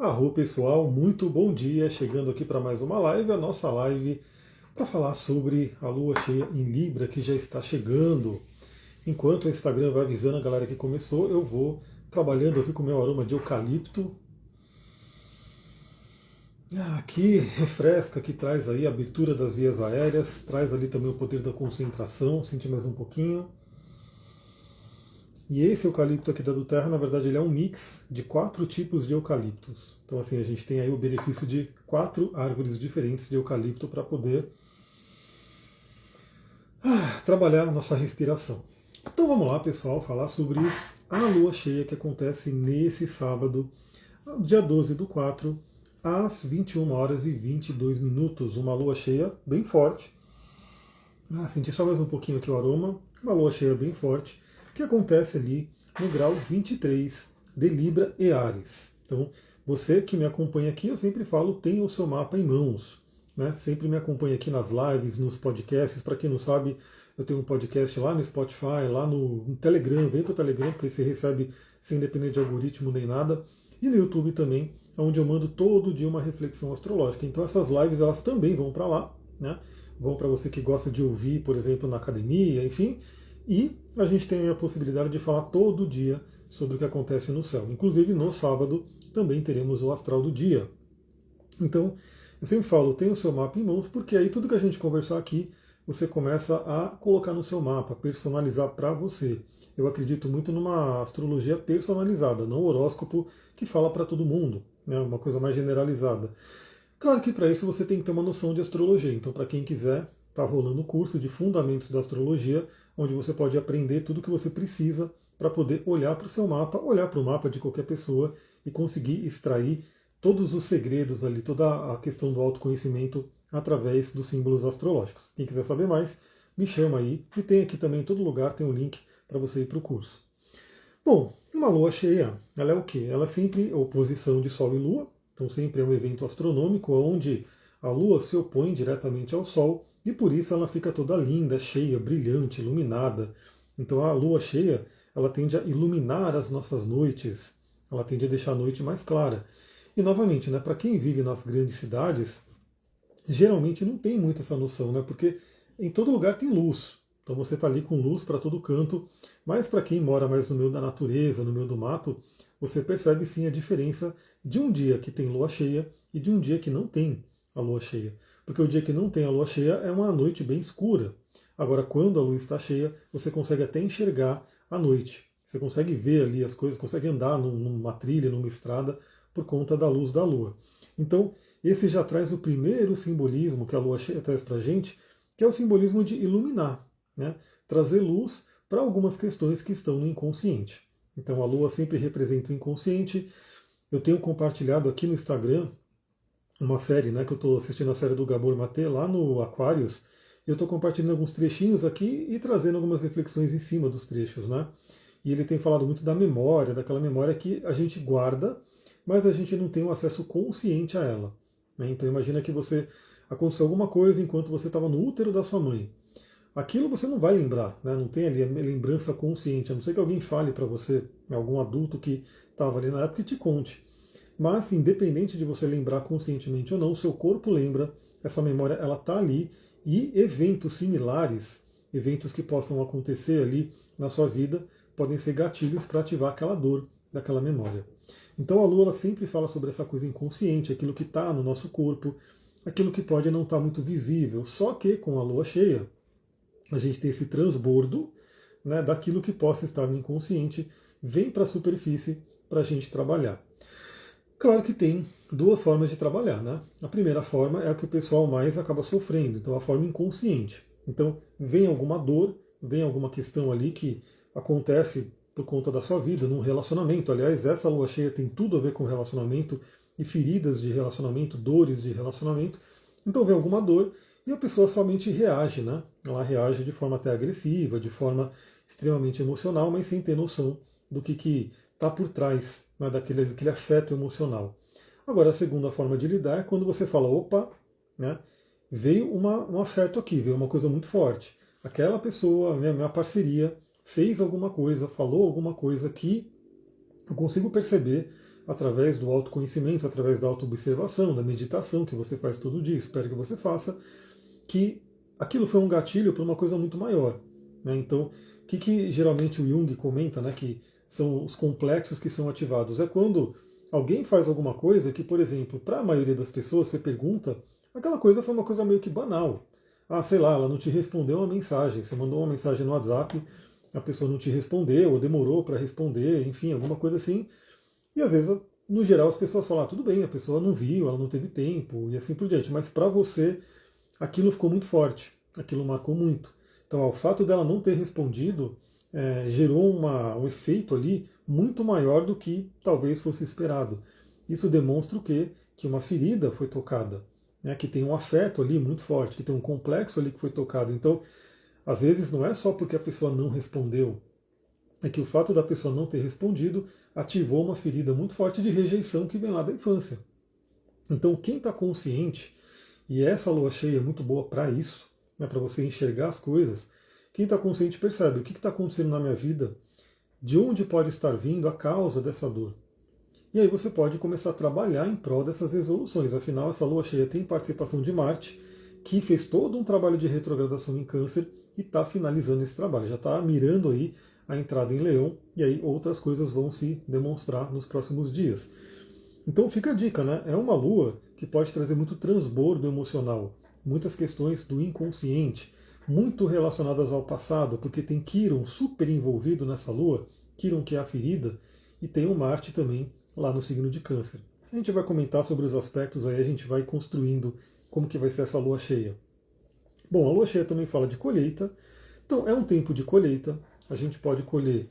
Arro pessoal, muito bom dia, chegando aqui para mais uma live, a nossa live para falar sobre a lua cheia em Libra que já está chegando. Enquanto o Instagram vai avisando a galera que começou, eu vou trabalhando aqui com o meu aroma de eucalipto. Que refresca, que traz aí a abertura das vias aéreas, traz ali também o poder da concentração, sentir mais um pouquinho. E esse eucalipto aqui da do Terra, na verdade, ele é um mix de 4 tipos de eucaliptos. Então, assim, a gente tem aí o benefício de 4 árvores diferentes de eucalipto para poder trabalhar a nossa respiração. Então, vamos lá, pessoal, falar sobre a lua cheia que acontece nesse sábado, dia 12 do 4, às 21 horas e 22 minutos. Uma lua cheia bem forte. Senti só mais um pouquinho aqui o aroma. Uma lua cheia bem forte, que acontece ali no grau 23 de Libra e Áries. Então, você que me acompanha aqui, eu sempre falo, tenha o seu mapa em mãos. Né? Sempre me acompanha aqui nas lives, nos podcasts. Para quem não sabe, eu tenho um podcast lá no Spotify, lá no Telegram. Vem para o Telegram, porque você recebe sem depender de algoritmo nem nada. E no YouTube também, onde eu mando todo dia uma reflexão astrológica. Então essas lives elas também vão para lá, né? Vão para você que gosta de ouvir, por exemplo, na academia, enfim. E a gente tem a possibilidade de falar todo dia sobre o que acontece no céu. Inclusive no sábado também teremos o astral do dia. Então, eu sempre falo, tenha o seu mapa em mãos, porque aí tudo que a gente conversar aqui, você começa a colocar no seu mapa, personalizar para você. Eu acredito muito numa astrologia personalizada, não horóscopo que fala para todo mundo, né? Uma coisa mais generalizada. Claro que para isso você tem que ter uma noção de astrologia. Então, para quem quiser, está rolando o curso de Fundamentos da Astrologia, onde você pode aprender tudo o que você precisa para poder olhar para o seu mapa, olhar para o mapa de qualquer pessoa e conseguir extrair todos os segredos ali, toda a questão do autoconhecimento através dos símbolos astrológicos. Quem quiser saber mais, me chama aí. E tem aqui também em todo lugar, tem um link para você ir para o curso. Bom, uma lua cheia, ela é o quê? Ela é sempre oposição de Sol e Lua, então sempre é um evento astronômico onde a Lua se opõe diretamente ao Sol e por isso ela fica toda linda, cheia, brilhante, iluminada. Então a Lua cheia, ela tende a iluminar as nossas noites, ela tende a deixar a noite mais clara. E novamente, né, para quem vive nas grandes cidades, geralmente não tem muito essa noção, né, porque em todo lugar tem luz. Então você está ali com luz para todo canto, mas para quem mora mais no meio da natureza, no meio do mato, você percebe sim a diferença de um dia que tem lua cheia e de um dia que não tem a lua cheia. Porque o dia que não tem a lua cheia é uma noite bem escura. Agora, quando a lua está cheia, você consegue até enxergar a noite. Você consegue ver ali as coisas, consegue andar numa trilha, numa estrada, por conta da luz da lua. Então, esse já traz o primeiro simbolismo que a lua cheia traz para a gente, que é o simbolismo de iluminar, né? Trazer luz para algumas questões que estão no inconsciente. Então a lua sempre representa o inconsciente. Eu tenho compartilhado aqui no Instagram uma série, né, que eu estou assistindo a série do Gabor Maté lá no Aquarius. Eu estou compartilhando alguns trechinhos aqui e trazendo algumas reflexões em cima dos trechos, né? E ele tem falado muito da memória, daquela memória que a gente guarda, mas a gente não tem um acesso consciente a ela. Né? Então imagina que você aconteceu alguma coisa enquanto você estava no útero da sua mãe. Aquilo você não vai lembrar, né? Não tem ali a lembrança consciente, a não ser que alguém fale para você, algum adulto que estava ali na época e te conte. Mas, independente de você lembrar conscientemente ou não, o seu corpo lembra, essa memória ela está ali e eventos similares, eventos que possam acontecer ali na sua vida, podem ser gatilhos para ativar aquela dor daquela memória. Então a Lua ela sempre fala sobre essa coisa inconsciente, aquilo que está no nosso corpo, aquilo que pode não estar muito visível, só que com a Lua cheia, a gente tem esse transbordo, né, daquilo que possa estar no inconsciente, vem para a superfície para a gente trabalhar. Claro que tem duas formas de trabalhar, né? A primeira forma é a que o pessoal mais acaba sofrendo, então a forma inconsciente. Então vem alguma dor, vem alguma questão ali que acontece por conta da sua vida, num relacionamento. Aliás, essa lua cheia tem tudo a ver com relacionamento e feridas de relacionamento, dores de relacionamento. Então vem alguma dor e a pessoa somente reage, né? Ela reage de forma até agressiva, de forma extremamente emocional, mas sem ter noção do que está por trás, né, daquele afeto emocional. Agora, a segunda forma de lidar é quando você fala, opa, né, veio um afeto aqui, veio uma coisa muito forte. Aquela pessoa, minha parceria, fez alguma coisa, falou alguma coisa que eu consigo perceber através do autoconhecimento, através da autoobservação, da meditação que você faz todo dia, espero que você faça, que aquilo foi um gatilho para uma coisa muito maior. Né? Então, o que geralmente o Jung comenta, né, que são os complexos que são ativados? É quando alguém faz alguma coisa que, por exemplo, para a maioria das pessoas, você pergunta, aquela coisa foi uma coisa meio que banal. Ah, sei lá, ela não te respondeu uma mensagem, você mandou uma mensagem no WhatsApp, a pessoa não te respondeu, ou demorou para responder, enfim, alguma coisa assim. E às vezes, no geral, as pessoas falam, ah, tudo bem, a pessoa não viu, ela não teve tempo, e assim por diante. Mas para você, aquilo ficou muito forte, aquilo marcou muito. Então, o fato dela não ter respondido gerou um efeito ali muito maior do que talvez fosse esperado. Isso demonstra o quê? Que uma ferida foi tocada, né? Que tem um afeto ali muito forte, que tem um complexo ali que foi tocado. Então, às vezes não é só porque a pessoa não respondeu, é que o fato da pessoa não ter respondido ativou uma ferida muito forte de rejeição que vem lá da infância. Então, quem está consciente, e essa lua cheia é muito boa para isso, né, para você enxergar as coisas, quem está consciente percebe o que está acontecendo na minha vida, de onde pode estar vindo a causa dessa dor. E aí você pode começar a trabalhar em prol dessas resoluções. Afinal, essa lua cheia tem participação de Marte, que fez todo um trabalho de retrogradação em Câncer e está finalizando esse trabalho. Já está mirando aí a entrada em Leão, e aí outras coisas vão se demonstrar nos próximos dias. Então fica a dica, né? É uma lua que pode trazer muito transbordo emocional, muitas questões do inconsciente, muito relacionadas ao passado, porque tem Quiron super envolvido nessa lua, Quiron que é a ferida, e tem o Marte também lá no signo de Câncer. A gente vai comentar sobre os aspectos aí, a gente vai construindo como que vai ser essa lua cheia. Bom, a lua cheia também fala de colheita, então é um tempo de colheita, a gente pode colher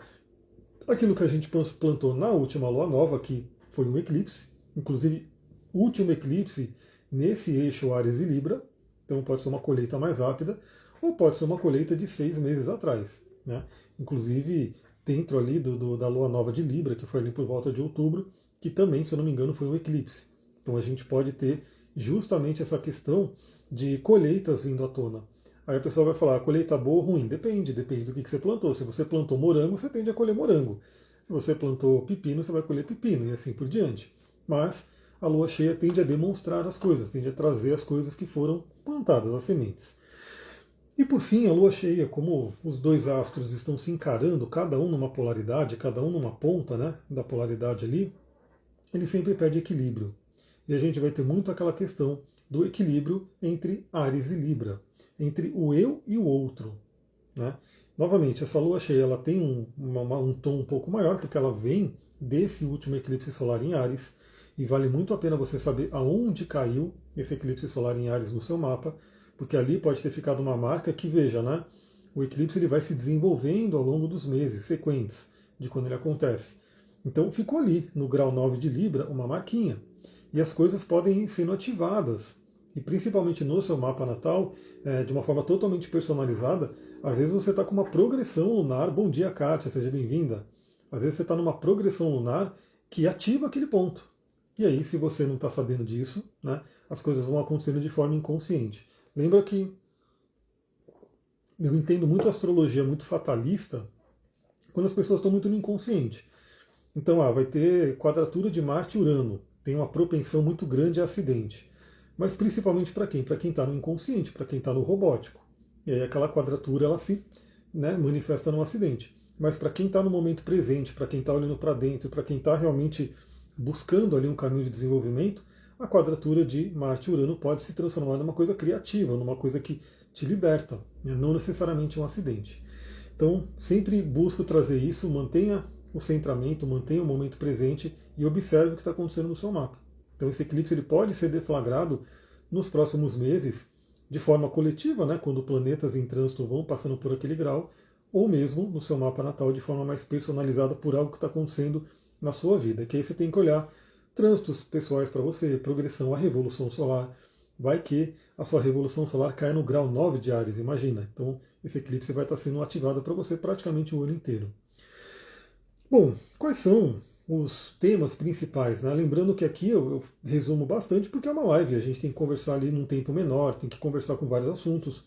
aquilo que a gente plantou na última lua nova, que foi um eclipse, inclusive o último eclipse nesse eixo Áries e Libra, então pode ser uma colheita mais rápida, ou pode ser uma colheita de 6 meses atrás. Né? Inclusive dentro ali da lua nova de Libra, que foi ali por volta de outubro, que também, se eu não me engano, foi um eclipse. Então a gente pode ter justamente essa questão de colheitas vindo à tona. Aí a pessoa vai falar, colheita boa ou ruim? Depende do que você plantou. Se você plantou morango, você tende a colher morango. Se você plantou pepino, você vai colher pepino, e assim por diante. Mas a lua cheia tende a demonstrar as coisas, tende a trazer as coisas que foram plantadas, as sementes. E por fim, a lua cheia, como os dois astros estão se encarando, cada um numa polaridade, cada um numa ponta, né, da polaridade ali, ele sempre pede equilíbrio. E a gente vai ter muito aquela questão do equilíbrio entre Áries e Libra, entre o eu e o outro. Né? Novamente, essa lua cheia ela tem um tom um pouco maior, porque ela vem desse último eclipse solar em Áries, e vale muito a pena você saber aonde caiu esse eclipse solar em Áries no seu mapa, porque ali pode ter ficado uma marca que, veja, né, o eclipse ele vai se desenvolvendo ao longo dos meses sequentes de quando ele acontece. Então ficou ali, no grau 9 de Libra, uma marquinha. E as coisas podem ir sendo ativadas. E principalmente no seu mapa natal, de uma forma totalmente personalizada, às vezes você está com uma progressão lunar. Bom dia, Kátia, seja bem-vinda. Às vezes você está numa progressão lunar que ativa aquele ponto. E aí, se você não está sabendo disso, né, as coisas vão acontecendo de forma inconsciente. Lembra que eu entendo muito astrologia muito fatalista quando as pessoas estão muito no inconsciente. Então, vai ter quadratura de Marte e Urano. Tem uma propensão muito grande a acidente. Mas principalmente para quem? Para quem está no inconsciente, para quem está no robótico. E aí aquela quadratura ela se manifesta num acidente. Mas para quem está no momento presente, para quem está olhando para dentro, para quem está realmente buscando ali um caminho de desenvolvimento, a quadratura de Marte e Urano pode se transformar numa coisa criativa, numa coisa que te liberta, né? Não necessariamente um acidente. Então, sempre busco trazer isso, mantenha o centramento, mantenha o momento presente e observe o que está acontecendo no seu mapa. Então, esse eclipse ele pode ser deflagrado nos próximos meses, de forma coletiva, né, quando planetas em trânsito vão passando por aquele grau, ou mesmo no seu mapa natal de forma mais personalizada por algo que está acontecendo na sua vida. Que aí você tem que olhar trânsitos pessoais para você, progressão, a revolução solar. Vai que a sua revolução solar cai no grau 9 de Áries, imagina. Então, esse eclipse vai estar sendo ativado para você praticamente o ano inteiro. Bom, quais são os temas principais? Né? Lembrando que aqui eu resumo bastante porque é uma live, a gente tem que conversar ali num tempo menor, tem que conversar com vários assuntos.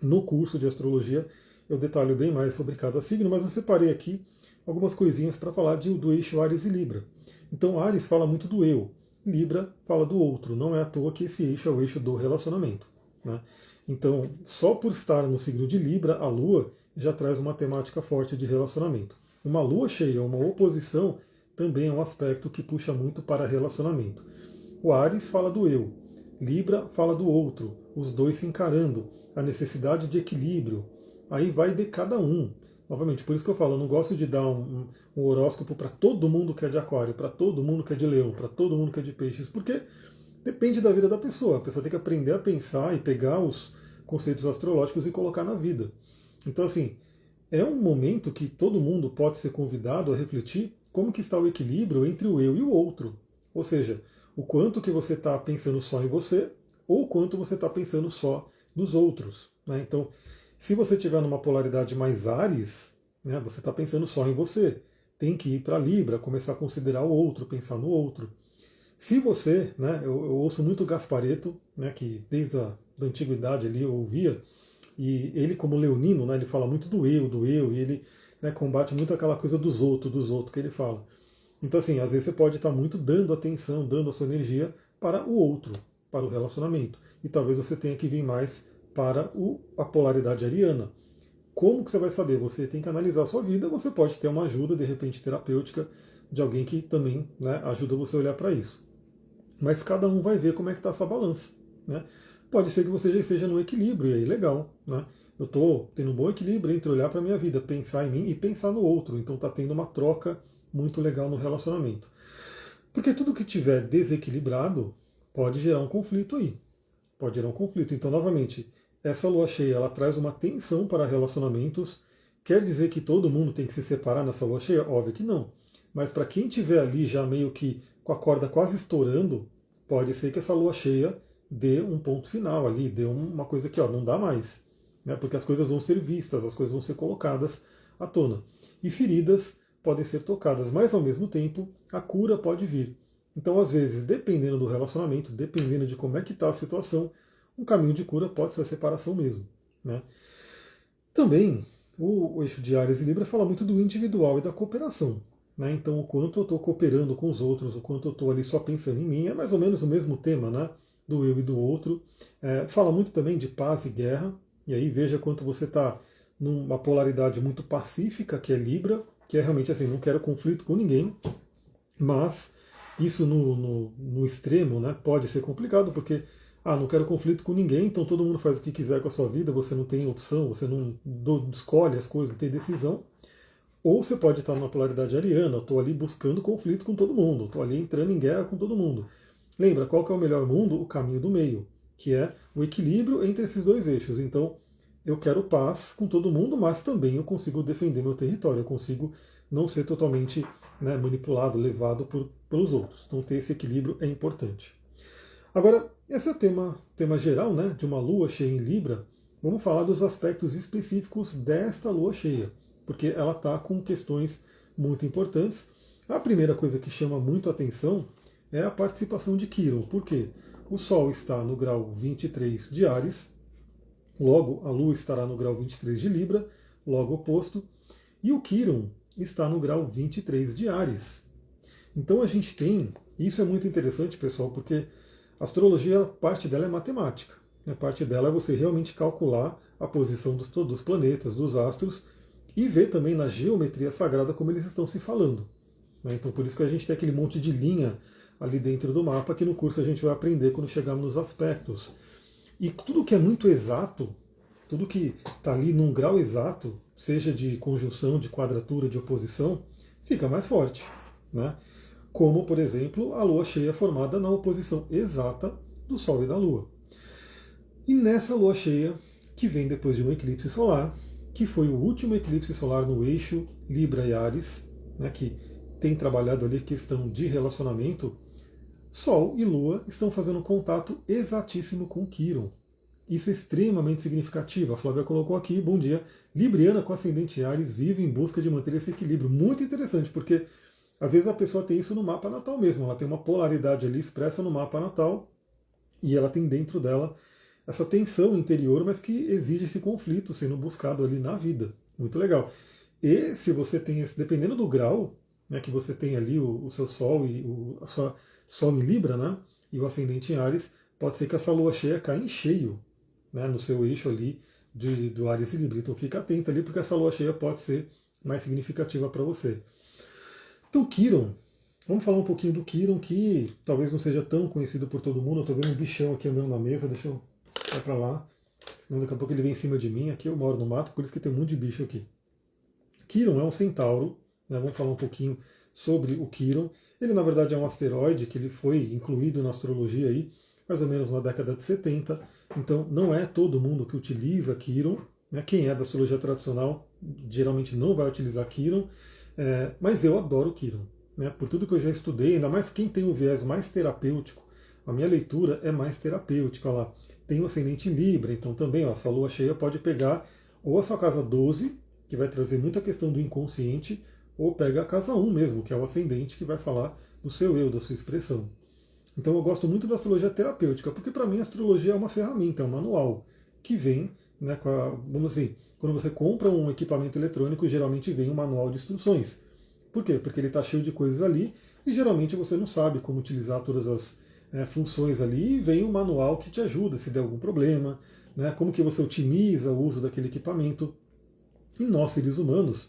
No curso de astrologia eu detalho bem mais sobre cada signo, mas eu separei aqui algumas coisinhas para falar do eixo Áries e Libra. Então Áries fala muito do eu, Libra fala do outro, não é à toa que esse eixo é o eixo do relacionamento. Né? Então, só por estar no signo de Libra, a Lua já traz uma temática forte de relacionamento. Uma Lua cheia, uma oposição, também é um aspecto que puxa muito para relacionamento. O Áries fala do eu, Libra fala do outro, os dois se encarando, a necessidade de equilíbrio. Aí vai de cada um. Novamente, por isso que eu falo, eu não gosto de dar um horóscopo para todo mundo que é de Aquário, para todo mundo que é de Leão, para todo mundo que é de Peixes, porque depende da vida da pessoa. A pessoa tem que aprender a pensar e pegar os conceitos astrológicos e colocar na vida. Então, assim, é um momento que todo mundo pode ser convidado a refletir como que está o equilíbrio entre o eu e o outro. Ou seja, o quanto que você está pensando só em você ou o quanto você está pensando só nos outros. Né? Então, se você estiver numa polaridade mais Áries, né, você está pensando só em você. Tem que ir para Libra, começar a considerar o outro, pensar no outro. Se você, né, eu ouço muito Gasparetto, né, que desde a da antiguidade ali eu ouvia, e ele como leonino, né, ele fala muito do eu, e ele, né, combate muito aquela coisa dos outros que ele fala. Então, assim, às vezes você pode estar muito dando atenção, dando a sua energia para o outro, para o relacionamento. E talvez você tenha que vir mais para a polaridade ariana. Como que você vai saber? Você tem que analisar a sua vida, você pode ter uma ajuda, de repente, terapêutica, de alguém que também, né, ajuda você a olhar para isso. Mas cada um vai ver como é que está essa balança. Né? Pode ser que você já esteja no equilíbrio, e aí legal. Né? Eu estou tendo um bom equilíbrio entre olhar para a minha vida, pensar em mim e pensar no outro. Então está tendo uma troca muito legal no relacionamento. Porque tudo que tiver desequilibrado pode gerar um conflito aí. Pode gerar um conflito. Então, novamente, essa lua cheia ela traz uma tensão para relacionamentos. Quer dizer que todo mundo tem que se separar nessa lua cheia? Óbvio que não. Mas para quem tiver ali já meio que com a corda quase estourando, pode ser que essa lua cheia dê um ponto final ali, dê uma coisa que ó, não dá mais. Né? Porque as coisas vão ser vistas, as coisas vão ser colocadas à tona. E feridas podem ser tocadas, mas ao mesmo tempo a cura pode vir. Então, às vezes, dependendo do relacionamento, dependendo de como é que está a situação, um caminho de cura pode ser a separação mesmo. Né? Também, o eixo de Áries e Libra fala muito do individual e da cooperação. Né? Então, o quanto eu estou cooperando com os outros, o quanto eu estou ali só pensando em mim, é mais ou menos o mesmo tema, né? Do eu e do outro. Fala muito também de paz e guerra, e aí veja quanto você está numa polaridade muito pacífica, que é Libra, que é realmente assim, não quero conflito com ninguém, mas isso no extremo, né, pode ser complicado, porque não quero conflito com ninguém, então todo mundo faz o que quiser com a sua vida, você não tem opção, você não escolhe as coisas, não tem decisão. Ou você pode estar numa polaridade ariana, eu estou ali buscando conflito com todo mundo, estou ali entrando em guerra com todo mundo. Lembra, qual que é o melhor mundo? O caminho do meio, que é o equilíbrio entre esses dois eixos. Então, eu quero paz com todo mundo, mas também eu consigo defender meu território, eu consigo não ser totalmente, né, manipulado, levado pelos outros. Então, ter esse equilíbrio é importante. Agora, esse é o tema geral, né, de uma lua cheia em Libra. Vamos falar dos aspectos específicos desta lua cheia, porque ela está com questões muito importantes. A primeira coisa que chama muito a atenção é a participação de Quiron. Por quê? O Sol está no grau 23 de Áries, logo a Lua estará no grau 23 de Libra, logo oposto, e o Quiron está no grau 23 de Áries. Então a gente tem, isso é muito interessante, pessoal, porque a astrologia, parte dela é matemática. A parte dela é você realmente calcular a posição dos planetas, dos astros, e ver também na geometria sagrada como eles estão se falando. Então por isso que a gente tem aquele monte de linha ali dentro do mapa que no curso a gente vai aprender quando chegarmos nos aspectos. E tudo que é muito exato, tudo que está ali num grau exato, seja de conjunção, de quadratura, de oposição, fica mais forte. Né? Como, por exemplo, a Lua cheia formada na oposição exata do Sol e da Lua. E nessa Lua cheia, que vem depois de um eclipse solar, que foi o último eclipse solar no eixo Libra e Áries, né, que tem trabalhado ali questão de relacionamento, Sol e Lua estão fazendo contato exatíssimo com Quiron. Isso é extremamente significativo. A Flávia colocou aqui, bom dia, Libriana com ascendente em Áries vive em busca de manter esse equilíbrio. Muito interessante, porque às vezes a pessoa tem isso no mapa natal mesmo, ela tem uma polaridade ali expressa no mapa natal, e ela tem dentro dela essa tensão interior, mas que exige esse conflito sendo buscado ali na vida. Muito legal. E se você tem esse, dependendo do grau, né, que você tem ali o seu Sol e a sua Sol em Libra, né, e o ascendente em Áries, pode ser que essa lua cheia caia em cheio, né, no seu eixo ali do Áries e Libra. Então fica atento ali, porque essa lua cheia pode ser mais significativa para você. Então, Quiron, vamos falar um pouquinho do Quiron, que talvez não seja tão conhecido por todo mundo. Eu estou vendo um bichão aqui andando na mesa, deixa eu ir para lá, senão daqui a pouco ele vem em cima de mim. Aqui eu moro no mato, por isso que tem um monte de bicho aqui. Quiron é um centauro, né? Vamos falar um pouquinho sobre o Quiron. Ele, na verdade, é um asteroide que ele foi incluído na astrologia aí, mais ou menos na década de 70. Então, não é todo mundo que utiliza Quiron. Né? Quem é da astrologia tradicional geralmente não vai utilizar Quiron, mas eu adoro Quiron. Né? Por tudo que eu já estudei, ainda mais quem tem o viés mais terapêutico, a minha leitura é mais terapêutica. Lá tem o ascendente em Libra, então também ó, essa lua cheia pode pegar ou a sua casa 12, que vai trazer muita questão do inconsciente, ou pega a casa 1 mesmo, que é o ascendente, que vai falar do seu eu, da sua expressão. Então eu gosto muito da astrologia terapêutica, porque para mim a astrologia é uma ferramenta, é um manual, que vem, né, vamos assim, quando você compra um equipamento eletrônico, geralmente vem um manual de instruções. Por quê? Porque ele está cheio de coisas ali, e geralmente você não sabe como utilizar todas as funções ali, e vem um manual que te ajuda se der algum problema, né, como que você otimiza o uso daquele equipamento. E nós, seres humanos,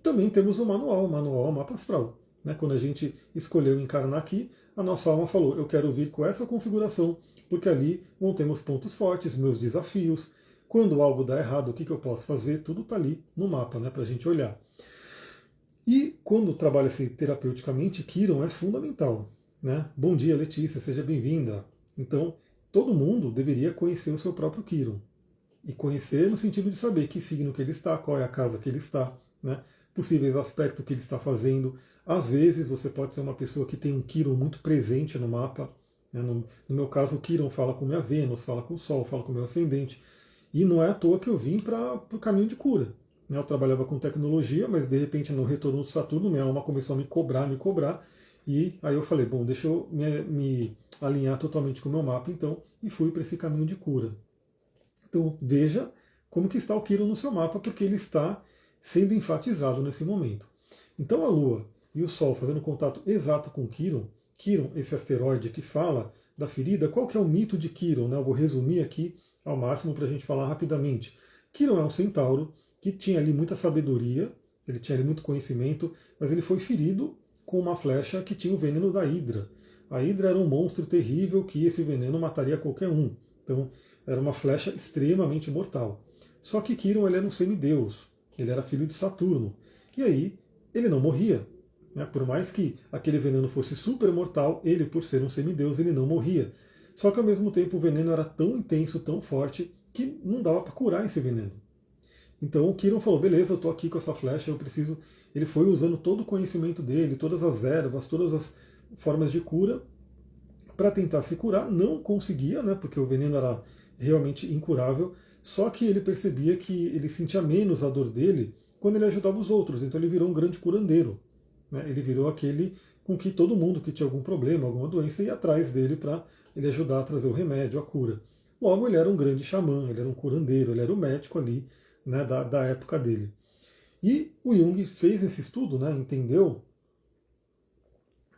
também temos o manual é o mapa astral. Né? Quando a gente escolheu encarnar aqui, a nossa alma falou, eu quero vir com essa configuração, porque ali vão ter meus pontos fortes, meus desafios. Quando algo dá errado, o que eu posso fazer? Tudo está ali no mapa, né, para a gente olhar. E quando trabalha-se terapeuticamente, Quiron é fundamental. Né? Bom dia, Letícia, seja bem-vinda. Então, todo mundo deveria conhecer o seu próprio Quiron. E conhecer no sentido de saber que signo que ele está, qual é a casa que ele está, né? Possíveis aspectos que ele está fazendo. Às vezes você pode ser uma pessoa que tem um Quiron muito presente no mapa. Né? No meu caso, o Quiron fala com minha Vênus, fala com o Sol, fala com o meu ascendente. E não é à toa que eu vim para o caminho de cura. Né? Eu trabalhava com tecnologia, mas de repente no retorno do Saturno, minha alma começou a me cobrar. E aí eu falei, bom, deixa eu me alinhar totalmente com o meu mapa, então, e fui para esse caminho de cura. Então veja como que está o Quiron no seu mapa, porque ele está sendo enfatizado nesse momento. Então a Lua e o Sol fazendo contato exato com Quiron, esse asteroide que fala da ferida, qual que é o mito de Quiron? Né? Eu vou resumir aqui ao máximo para a gente falar rapidamente. Quiron é um centauro que tinha ali muita sabedoria, ele tinha ali muito conhecimento, mas ele foi ferido com uma flecha que tinha o veneno da Hidra. A Hidra era um monstro terrível que esse veneno mataria qualquer um. Então, era uma flecha extremamente mortal. Só que Quiron ele era um semideus, ele era filho de Saturno. E aí, ele não morria. Né? Por mais que aquele veneno fosse super mortal, ele, por ser um semideus, ele não morria. Só que ao mesmo tempo o veneno era tão intenso, tão forte, que não dava para curar esse veneno. Então o Quiron falou, beleza, eu estou aqui com essa flecha, eu preciso... Ele foi usando todo o conhecimento dele, todas as ervas, todas as formas de cura, para tentar se curar. Não conseguia, né, porque o veneno era realmente incurável, só que ele percebia que ele sentia menos a dor dele quando ele ajudava os outros, então ele virou um grande curandeiro. Né? Ele virou aquele com que todo mundo que tinha algum problema, alguma doença, ia atrás dele para ele ajudar a trazer o remédio, a cura. Logo, ele era um grande xamã, ele era um curandeiro, ele era o médico ali, né, da época dele. E o Jung fez esse estudo, né, entendeu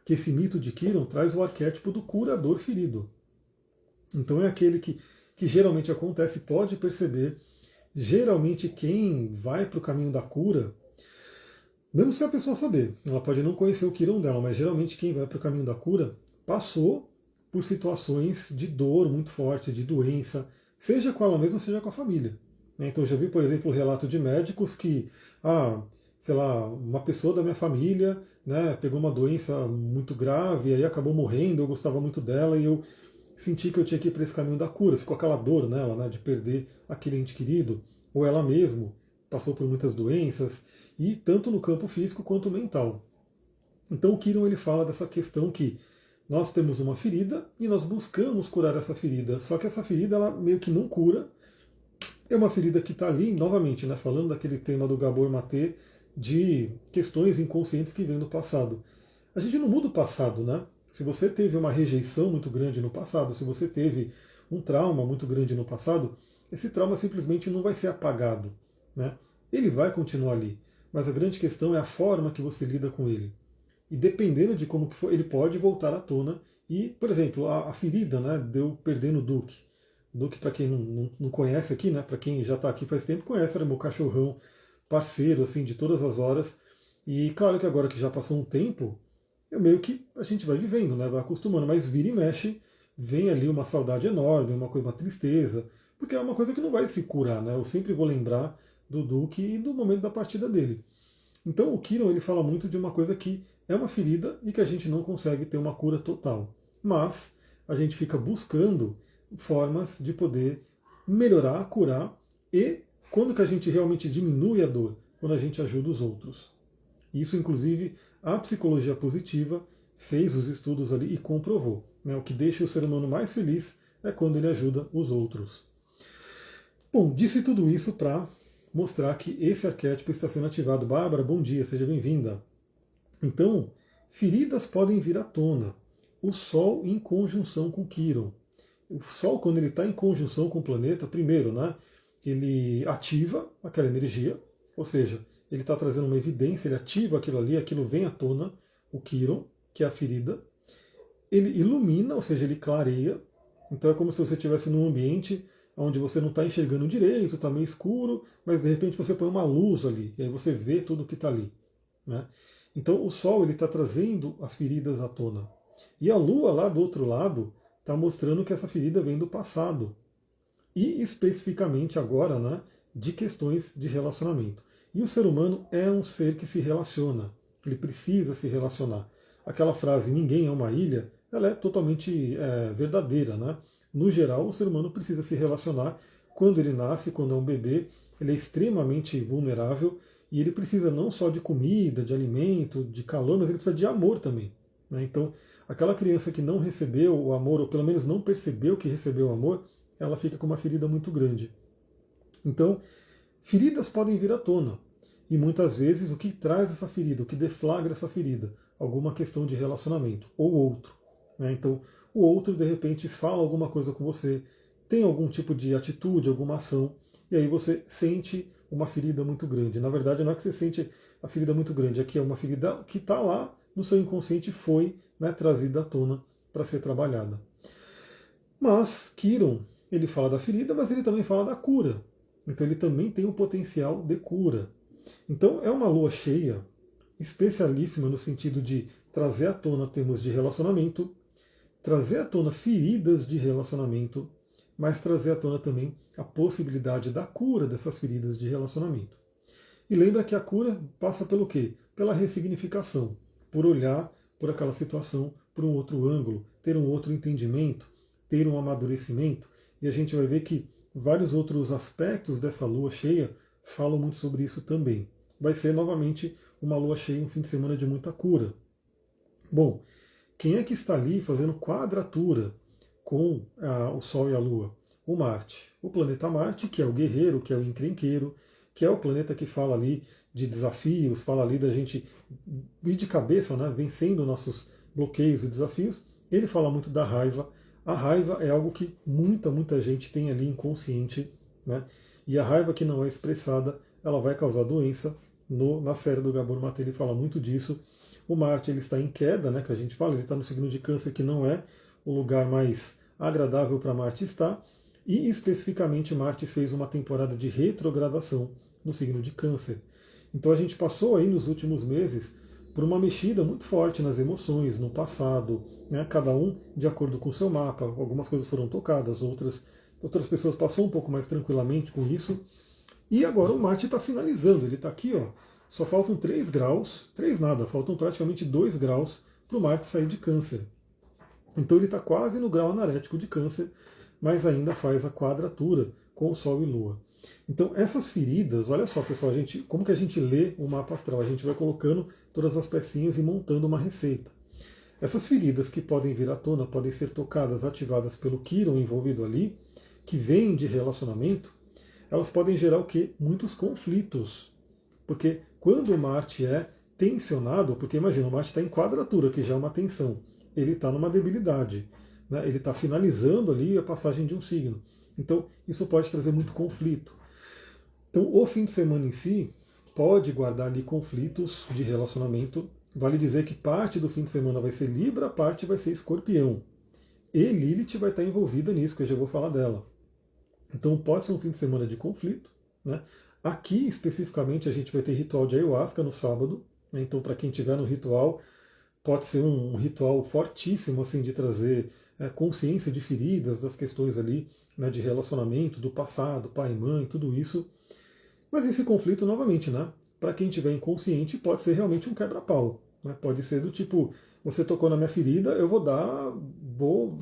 que esse mito de Quiron traz o arquétipo do curador ferido. Então é aquele que geralmente acontece, pode perceber, geralmente quem vai para o caminho da cura, mesmo se a pessoa saber, ela pode não conhecer o Quiron dela, mas geralmente quem vai para o caminho da cura passou por situações de dor muito forte, de doença, seja com ela mesma, seja com a família. Então eu já vi, por exemplo, o relato de médicos que, sei lá, uma pessoa da minha família, né, pegou uma doença muito grave e aí acabou morrendo, eu gostava muito dela e eu senti que eu tinha que ir para esse caminho da cura. Ficou aquela dor nela, né, de perder aquele ente querido, ou ela mesmo passou por muitas doenças, e tanto no campo físico quanto mental. Então o Quiron ele fala dessa questão que nós temos uma ferida e nós buscamos curar essa ferida, só que essa ferida ela meio que não cura. É uma ferida que está ali, novamente, né, falando daquele tema do Gabor Maté, de questões inconscientes que vêm do passado. A gente não muda o passado, né? Se você teve uma rejeição muito grande no passado, se você teve um trauma muito grande no passado, esse trauma simplesmente não vai ser apagado, né? Ele vai continuar ali. mas a grande questão é a forma que você lida com ele. E dependendo de como que for, ele pode voltar à tona. E, por exemplo, a ferida, né, deu perdendo o Duque. O Duque, para quem não conhece aqui, né, para quem já está aqui faz tempo, conhece, era meu cachorrão parceiro, assim, de todas as horas. E claro que agora que já passou um tempo, é meio que a gente vai vivendo, né, vai acostumando, mas vira e mexe, vem ali uma saudade enorme, uma tristeza, porque é uma coisa que não vai se curar, né? Eu sempre vou lembrar do Duque e do momento da partida dele. Então o Kiron ele fala muito de uma coisa que é uma ferida e que a gente não consegue ter uma cura total. Mas a gente fica buscando formas de poder melhorar, curar e quando que a gente realmente diminui a dor? Quando a gente ajuda os outros. Isso, inclusive, a psicologia positiva fez os estudos ali e comprovou. Né? O que deixa o ser humano mais feliz é quando ele ajuda os outros. Bom, disse tudo isso para mostrar que esse arquétipo está sendo ativado. Bárbara, bom dia, seja bem-vinda. Então, feridas podem vir à tona. O Sol em conjunção com Quiron. O Sol, quando ele está em conjunção com o planeta, primeiro, né, ele ativa aquela energia, ou seja, ele está trazendo uma evidência, ele ativa aquilo ali, aquilo vem à tona, o Quiron, que é a ferida. Ele ilumina, ou seja, ele clareia. Então é como se você estivesse num ambiente onde você não está enxergando direito, está meio escuro, mas de repente você põe uma luz ali, e aí você vê tudo que está ali. Né? Então o Sol ele está trazendo as feridas à tona. E a Lua lá do outro lado está mostrando que essa ferida vem do passado. E especificamente agora, né, de questões de relacionamento. E o ser humano é um ser que se relaciona. Ele precisa se relacionar. Aquela frase, ninguém é uma ilha, ela é totalmente verdadeira. Né? No geral, o ser humano precisa se relacionar. Quando ele nasce, quando é um bebê, ele é extremamente vulnerável e ele precisa não só de comida, de alimento, de calor, mas ele precisa de amor também. Né? Então, aquela criança que não recebeu o amor, ou pelo menos não percebeu que recebeu o amor, ela fica com uma ferida muito grande. Então, feridas podem vir à tona. E muitas vezes o que traz essa ferida, o que deflagra essa ferida? Alguma questão de relacionamento, ou outro. Né? Então, o outro, de repente, fala alguma coisa com você, tem algum tipo de atitude, alguma ação, e aí você sente uma ferida muito grande. Na verdade, não é que você sente a ferida muito grande, é que é uma ferida que está lá no seu inconsciente e foi, né, trazida à tona para ser trabalhada. Mas Quiron, ele fala da ferida, mas ele também fala da cura. Então ele também tem um potencial de cura. Então é uma lua cheia especialíssima no sentido de trazer à tona temas de relacionamento, trazer à tona feridas de relacionamento, mas trazer à tona também a possibilidade da cura dessas feridas de relacionamento. E lembra que a cura passa pelo quê? Pela ressignificação, por olhar por aquela situação por um outro ângulo, ter um outro entendimento, ter um amadurecimento. E a gente vai ver que vários outros aspectos dessa lua cheia falam muito sobre isso também. Vai ser novamente uma lua cheia, um fim de semana de muita cura. Bom, quem é que está ali fazendo quadratura com o Sol e a Lua? O Marte. O planeta Marte, que é o guerreiro, que é o encrenqueiro, que é o planeta que fala ali de desafios, fala ali da gente ir de cabeça, né, vencendo nossos bloqueios e desafios. Ele fala muito da raiva. A raiva é algo que muita gente tem ali inconsciente, né? E a raiva que não é expressada, ela vai causar doença. Na série do Gabor Maté ele fala muito disso. O Marte ele está em queda, né, que a gente fala, ele está no signo de Câncer, que não é o lugar mais agradável para Marte estar. E especificamente Marte fez uma temporada de retrogradação no signo de Câncer. Então a gente passou aí nos últimos meses por uma mexida muito forte nas emoções, no passado, né? Cada um de acordo com o seu mapa. Algumas coisas foram tocadas, outras pessoas passou um pouco mais tranquilamente com isso. E agora o Marte está finalizando, ele está aqui, ó. Só faltam 3 graus, 3 nada, faltam praticamente 2 graus para o Marte sair de Câncer. Então ele está quase no grau anarético de Câncer, mas ainda faz a quadratura com o Sol e Lua. Então essas feridas, olha só pessoal, como que a gente lê o mapa astral? A gente vai colocando todas as pecinhas e montando uma receita. Essas feridas que podem vir à tona, podem ser tocadas, ativadas pelo Quiron envolvido ali, que vem de relacionamento, elas podem gerar o quê? Muitos conflitos. Porque quando o Marte é tensionado, porque imagina, o Marte está em quadratura, que já é uma tensão, ele está numa debilidade, né? Ele está finalizando ali a passagem de um signo. Então isso pode trazer muito conflito. Então o fim de semana em si, pode guardar ali conflitos de relacionamento. Vale dizer que parte do fim de semana vai ser Libra, parte vai ser Escorpião. E Lilith vai estar envolvida nisso, que eu já vou falar dela. Então pode ser um fim de semana de conflito, né? Aqui especificamente a gente vai ter ritual de ayahuasca no sábado, né? Então para quem estiver no ritual, pode ser um ritual fortíssimo assim de trazer consciência de feridas, das questões ali, né, de relacionamento, do passado, pai e mãe, tudo isso. Mas esse conflito, novamente, né? Para quem estiver inconsciente, pode ser realmente um quebra-pau. Né? Pode ser do tipo, você tocou na minha ferida, eu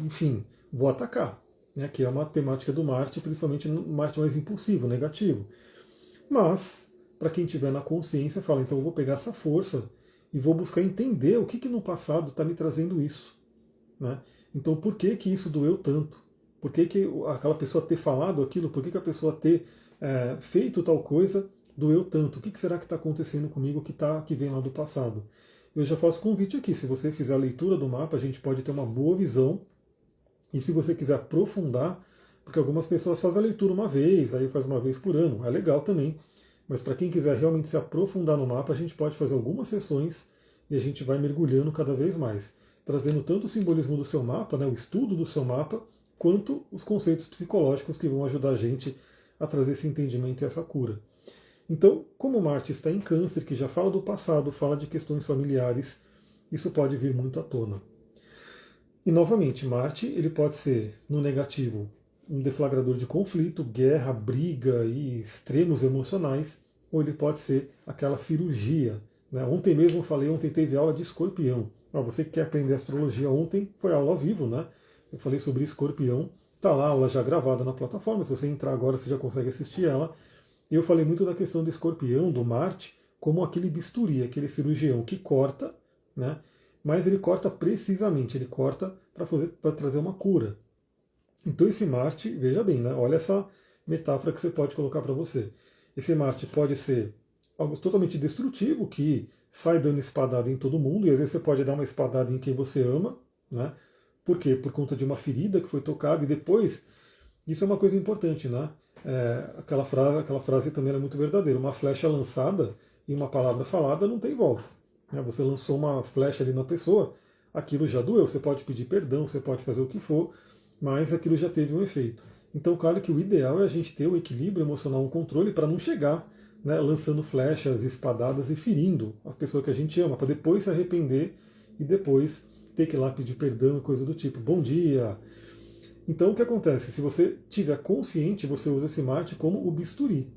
enfim, vou atacar. Né? Que é uma temática do Marte, principalmente no Marte mais impulsivo, negativo. Mas, para quem estiver na consciência, fala, então eu vou pegar essa força e vou buscar entender o que no passado está me trazendo isso. Né? Então, por que isso doeu tanto? Por que aquela pessoa ter falado aquilo? Por que a pessoa ter feito tal coisa doeu tanto? O que será que está acontecendo comigo que vem lá do passado? Eu já faço convite aqui. Se você fizer a leitura do mapa, a gente pode ter uma boa visão. E se você quiser aprofundar, porque algumas pessoas fazem a leitura uma vez, aí faz uma vez por ano, é legal também. Mas para quem quiser realmente se aprofundar no mapa, a gente pode fazer algumas sessões e a gente vai mergulhando cada vez mais, trazendo tanto o simbolismo do seu mapa, né, o estudo do seu mapa, quanto os conceitos psicológicos que vão ajudar a gente a trazer esse entendimento e essa cura. Então, como Marte está em Câncer, que já fala do passado, fala de questões familiares, isso pode vir muito à tona. E novamente, Marte ele pode ser, no negativo, um deflagrador de conflito, guerra, briga e extremos emocionais, ou ele pode ser aquela cirurgia. Né? Ontem mesmo eu falei, ontem teve aula de Escorpião. Você que quer aprender astrologia, ontem foi aula ao vivo, né? Eu falei sobre Escorpião, está lá a aula já gravada na plataforma, se você entrar agora você já consegue assistir ela. E eu falei muito da questão do Escorpião, do Marte, como aquele bisturi, aquele cirurgião que corta, né? Mas ele corta precisamente, ele corta para trazer uma cura. Então esse Marte, veja bem, né? Olha essa metáfora que você pode colocar para você. Esse Marte pode ser algo totalmente destrutivo, que sai dando espadada em todo mundo, e às vezes você pode dar uma espadada em quem você ama, né? Por quê? Por conta de uma ferida que foi tocada, e depois, isso é uma coisa importante, né? Aquela frase também é muito verdadeira. Uma flecha lançada e uma palavra falada não tem volta. Né? Você lançou uma flecha ali na pessoa, aquilo já doeu, você pode pedir perdão, você pode fazer o que for, mas aquilo já teve um efeito. Então, claro que o ideal é a gente ter o equilíbrio emocional, um controle, para não chegar, né, lançando flechas, espadadas e ferindo a pessoa que a gente ama, para depois se arrepender e depois ter que ir lá pedir perdão e coisa do tipo. Bom dia! Então, o que acontece? Se você tiver consciente, você usa esse Marte como o bisturi,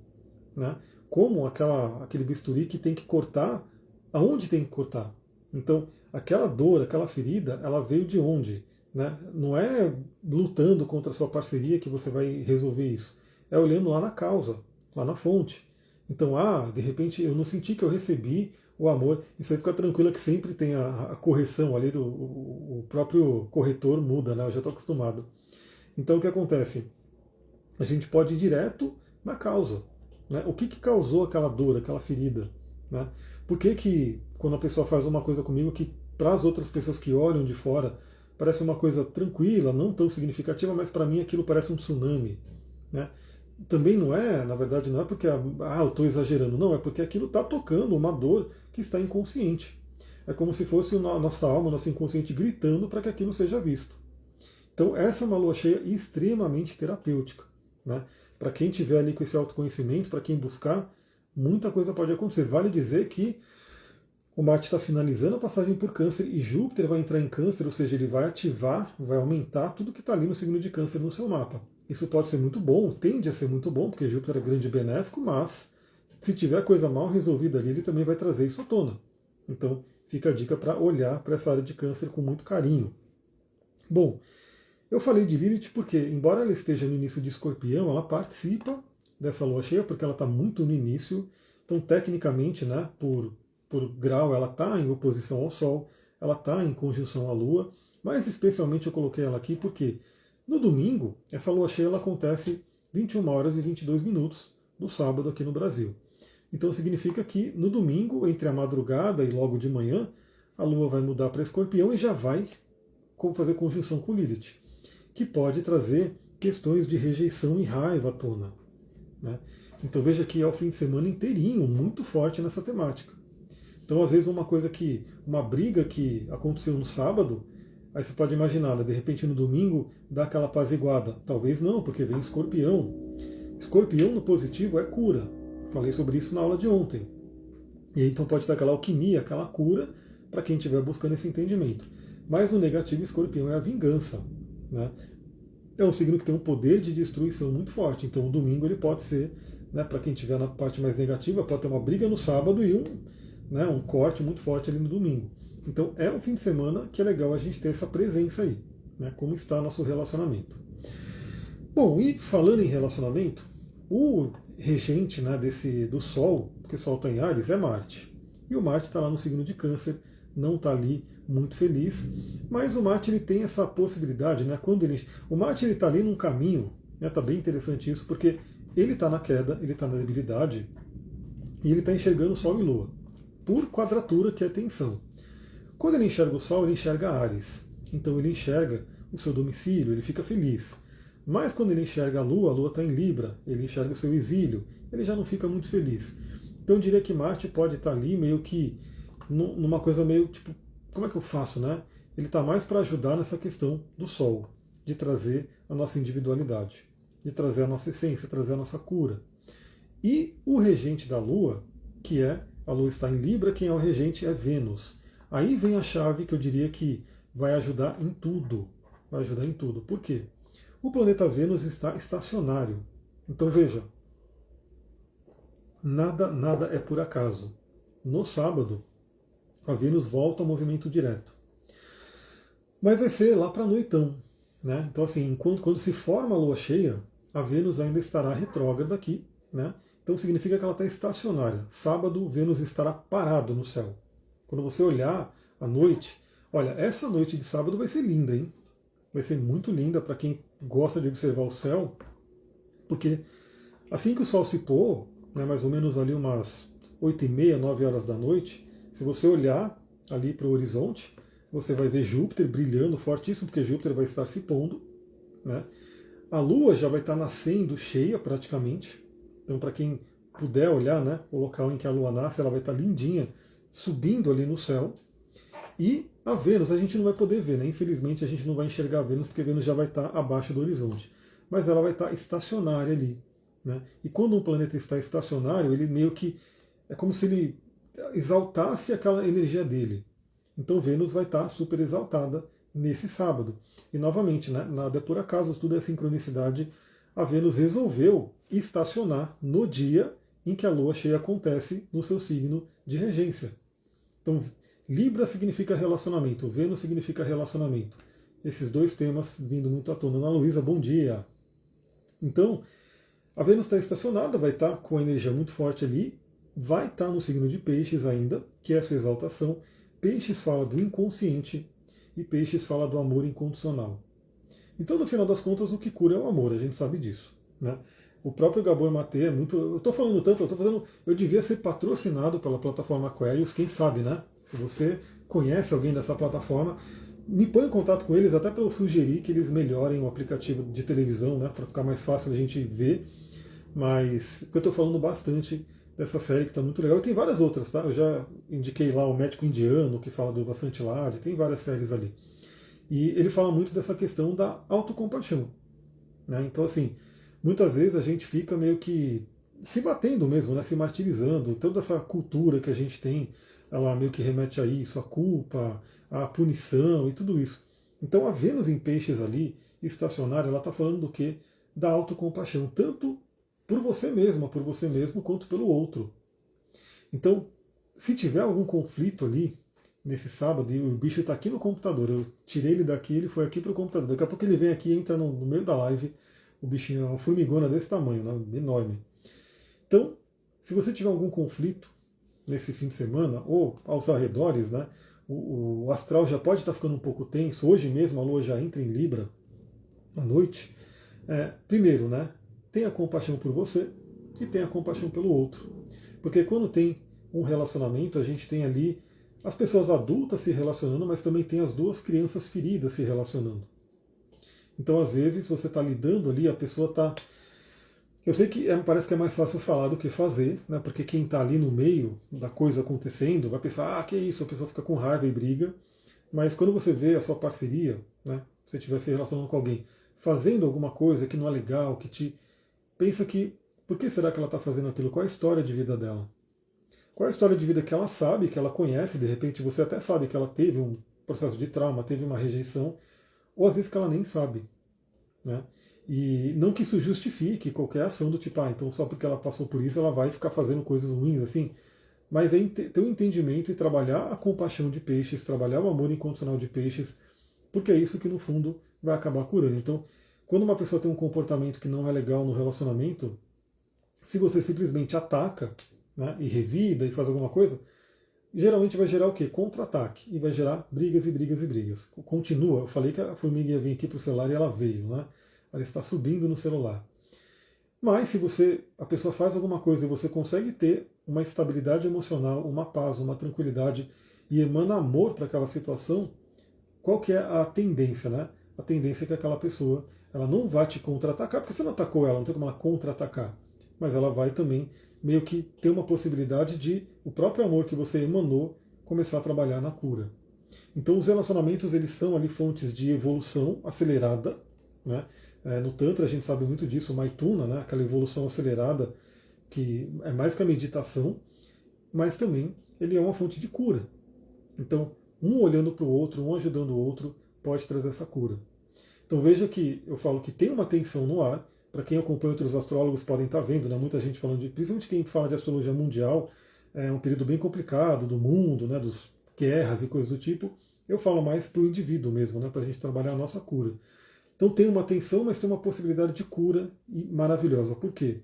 né? Como aquele bisturi que tem que cortar aonde tem que cortar. Então, aquela dor, aquela ferida, ela veio de onde? Né? Não é lutando contra a sua parceria que você vai resolver isso. É olhando lá na causa, lá na fonte. Então, de repente eu não senti que eu recebi o amor. Isso aí fica tranquila que sempre tem a correção ali, o próprio corretor muda, né? Eu já estou acostumado. Então, o que acontece? A gente pode ir direto na causa. Né? O que causou aquela dor, aquela ferida? Né? Por que quando a pessoa faz uma coisa comigo que para as outras pessoas que olham de fora parece uma coisa tranquila, não tão significativa, mas para mim aquilo parece um tsunami? Né? Também não é, na verdade, não é porque eu estou exagerando, não, é porque aquilo está tocando uma dor que está inconsciente. É como se fosse a nossa alma, o nosso inconsciente gritando para que aquilo seja visto. Então essa é uma lua cheia extremamente terapêutica. Né? Para quem tiver ali com esse autoconhecimento, para quem buscar, muita coisa pode acontecer. Vale dizer que o Marte está finalizando a passagem por Câncer e Júpiter vai entrar em Câncer, ou seja, ele vai ativar, vai aumentar tudo que está ali no signo de Câncer no seu mapa. Isso pode ser muito bom, tende a ser muito bom, porque Júpiter é grande e benéfico, mas se tiver coisa mal resolvida ali, ele também vai trazer isso à tona. Então fica a dica para olhar para essa área de Câncer com muito carinho. Bom, eu falei de Lilith porque, embora ela esteja no início de Escorpião, ela participa dessa lua cheia, porque ela está muito no início. Então, tecnicamente, né, por grau, ela está em oposição ao Sol, ela está em conjunção à Lua, mas especialmente eu coloquei ela aqui porque no domingo, essa lua cheia ela acontece 21 horas e 22 minutos no sábado aqui no Brasil. Então significa que no domingo, entre a madrugada e logo de manhã, a Lua vai mudar para Escorpião e já vai fazer conjunção com Lilith, que pode trazer questões de rejeição e raiva à tona. Né? Então veja que é o fim de semana inteirinho muito forte nessa temática. Então às vezes uma briga que aconteceu no sábado, aí você pode imaginar, né, de repente no domingo dá aquela apaziguada. Talvez não, porque vem Escorpião. Escorpião no positivo é cura. Falei sobre isso na aula de ontem. E aí, então pode dar aquela alquimia, aquela cura para quem estiver buscando esse entendimento. Mas no negativo, Escorpião é a vingança, né? É um signo que tem um poder de destruição muito forte. Então o domingo ele pode ser, né, para quem estiver na parte mais negativa, pode ter uma briga no sábado e um corte muito forte ali no domingo. Então é um fim de semana que é legal a gente ter essa presença aí, né, como está nosso relacionamento. Bom, e falando em relacionamento, o regente, né, do Sol, porque o Sol está em Áries, é Marte. E o Marte está lá no signo de Câncer, não está ali muito feliz, mas o Marte ele tem essa possibilidade, né? O Marte ele está ali num caminho, né? Tá bem interessante isso, porque ele está na queda, ele está na debilidade e ele está enxergando Sol e Lua por quadratura, que é tensão. Quando ele enxerga o Sol, ele enxerga Áries, então ele enxerga o seu domicílio, ele fica feliz. Mas quando ele enxerga a Lua está em Libra, ele enxerga o seu exílio, ele já não fica muito feliz. Então eu diria que Marte pode estar ali meio que numa coisa meio tipo, como é que eu faço, né? Ele está mais para ajudar nessa questão do Sol, de trazer a nossa individualidade, de trazer a nossa essência, trazer a nossa cura. E o regente da Lua, a Lua está em Libra, quem é o regente é Vênus. Aí vem a chave que eu diria que vai ajudar em tudo. Vai ajudar em tudo. Por quê? O planeta Vênus está estacionário. Então veja, nada é por acaso. No sábado, a Vênus volta ao movimento direto. Mas vai ser lá para a noitão. Né? Então, assim, quando se forma a lua cheia, a Vênus ainda estará retrógrada aqui. Né? Então significa que ela está estacionária. Sábado, Vênus estará parado no céu. Quando você olhar à noite, olha, essa noite de sábado vai ser linda, hein? Vai ser muito linda para quem gosta de observar o céu, porque assim que o sol se pôr, né, mais ou menos ali umas 8h30, 9 horas da noite, se você olhar ali para o horizonte, você vai ver Júpiter brilhando fortíssimo, porque Júpiter vai estar se pondo. Né? A Lua já vai estar nascendo cheia praticamente. Então, para quem puder olhar, né, o local em que a Lua nasce, ela vai estar lindinha, subindo ali no céu. E a Vênus a gente não vai poder ver, né? Infelizmente a gente não vai enxergar a Vênus, porque a Vênus já vai estar abaixo do horizonte. Mas ela vai estar estacionária ali. Né? E quando um planeta está estacionário, ele meio que é como se ele exaltasse aquela energia dele. Então Vênus vai estar super exaltada nesse sábado. E novamente, né, nada é por acaso, tudo é sincronicidade. A Vênus resolveu estacionar no dia em que a lua cheia acontece no seu signo de regência. Então, Libra significa relacionamento, Vênus significa relacionamento. Esses dois temas vindo muito à tona. Ana Luísa, bom dia. Então, a Vênus está estacionada, vai estar com a energia muito forte ali, vai estar no signo de Peixes ainda, que é a sua exaltação. Peixes fala do inconsciente e Peixes fala do amor incondicional. Então, no final das contas, o que cura é o amor, a gente sabe disso. Né? O próprio Gabor Maté é muito. Eu estou falando tanto, eu devia ser patrocinado pela plataforma Aquarius, quem sabe, né? Se você conhece alguém dessa plataforma, me põe em contato com eles, até para eu sugerir que eles melhorem o aplicativo de televisão, né? Para ficar mais fácil a gente ver. Mas eu estou falando bastante dessa série que está muito legal. E tem várias outras, tá? Eu já indiquei lá o Médico Indiano, que fala do Vasantilade, tem várias séries ali. E ele fala muito dessa questão da autocompaixão. Né? Então, assim, muitas vezes a gente fica meio que se batendo mesmo, né? Se martirizando. Toda essa cultura que a gente tem, ela meio que remete a isso, a culpa, a punição e tudo isso. Então, a Vênus em Peixes ali, estacionária, ela está falando do quê? Da autocompaixão, tanto por você mesma, por você mesmo, quanto pelo outro. Então, se tiver algum conflito ali, nesse sábado, e o bicho está aqui no computador, eu tirei ele daqui, ele foi aqui para o computador, daqui a pouco ele vem aqui, entra no meio da live, o bichinho é uma formigona desse tamanho, né? Enorme. Então, se você tiver algum conflito nesse fim de semana, ou aos arredores, né, o astral já pode estar ficando um pouco tenso, hoje mesmo a lua já entra em Libra, à noite. Primeiro, né, tenha compaixão por você e tenha compaixão pelo outro. Porque quando tem um relacionamento, a gente tem ali as pessoas adultas se relacionando, mas também tem as duas crianças feridas se relacionando. Então, às vezes, você está lidando ali, a pessoa está Eu sei que parece que é mais fácil falar do que fazer, né? Porque quem está ali no meio da coisa acontecendo vai pensar, ah, que isso, a pessoa fica com raiva e briga. Mas quando você vê a sua parceria, né? Se você estiver se relacionando com alguém, fazendo alguma coisa que não é legal, que te. Pensa que. Por que será que ela está fazendo aquilo? Qual é a história de vida dela? Qual é a história de vida que ela sabe, que ela conhece, de repente você até sabe que ela teve um processo de trauma, teve uma rejeição, ou às vezes que ela nem sabe, né? E não que isso justifique qualquer ação do tipo, ah, então só porque ela passou por isso ela vai ficar fazendo coisas ruins, assim. Mas é ter um entendimento e trabalhar a compaixão de peixes, trabalhar o amor incondicional de peixes, porque é isso que no fundo vai acabar curando. Então, quando uma pessoa tem um comportamento que não é legal no relacionamento, se você simplesmente ataca, né, e revida e faz alguma coisa, geralmente vai gerar o quê? Contra-ataque. E vai gerar brigas e brigas e brigas. Continua. Eu falei que a formiga ia vir aqui para o celular e ela veio, né? Ela está subindo no celular. Mas se a pessoa faz alguma coisa e você consegue ter uma estabilidade emocional, uma paz, uma tranquilidade e emana amor para aquela situação, qual que é a tendência, né? A tendência é que aquela pessoa ela não vai te contra-atacar, porque você não atacou ela, não tem como ela contra-atacar. Mas ela vai também meio que ter uma possibilidade de o próprio amor que você emanou começar a trabalhar na cura. Então os relacionamentos eles são ali fontes de evolução acelerada, né? No Tantra a gente sabe muito disso, o Maituna, né? Aquela evolução acelerada que é mais que a meditação, mas também ele é uma fonte de cura. Então, um olhando para o outro, um ajudando o outro, pode trazer essa cura. Então veja que eu falo que tem uma tensão no ar. Para quem acompanha outros astrólogos podem estar vendo, né? Muita gente falando de, principalmente quem fala de astrologia mundial, é um período bem complicado do mundo, né? Dos guerras e coisas do tipo. Eu falo mais para o indivíduo mesmo, né? Para a gente trabalhar a nossa cura. Então tem uma tensão, mas tem uma possibilidade de cura maravilhosa. Por quê?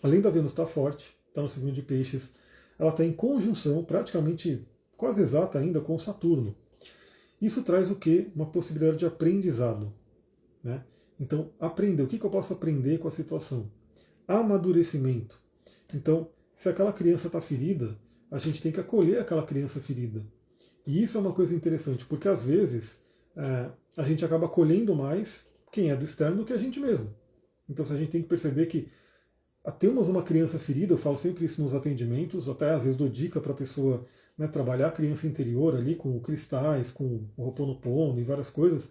Além da Vênus estar forte, está no signo de Peixes, ela está em conjunção, praticamente quase exata ainda, com Saturno. Isso traz o quê? Uma possibilidade de aprendizado. Né? Então, aprender. O que eu posso aprender com a situação? Amadurecimento. Então, se aquela criança está ferida, a gente tem que acolher aquela criança ferida. E isso é uma coisa interessante, porque às vezes a gente acaba acolhendo mais quem é do externo do que a gente mesmo. Então, se a gente tem que perceber que temos uma criança ferida, eu falo sempre isso nos atendimentos, até às vezes dou dica para a pessoa, né, trabalhar a criança interior ali com cristais, com o Ho'oponopono e várias coisas,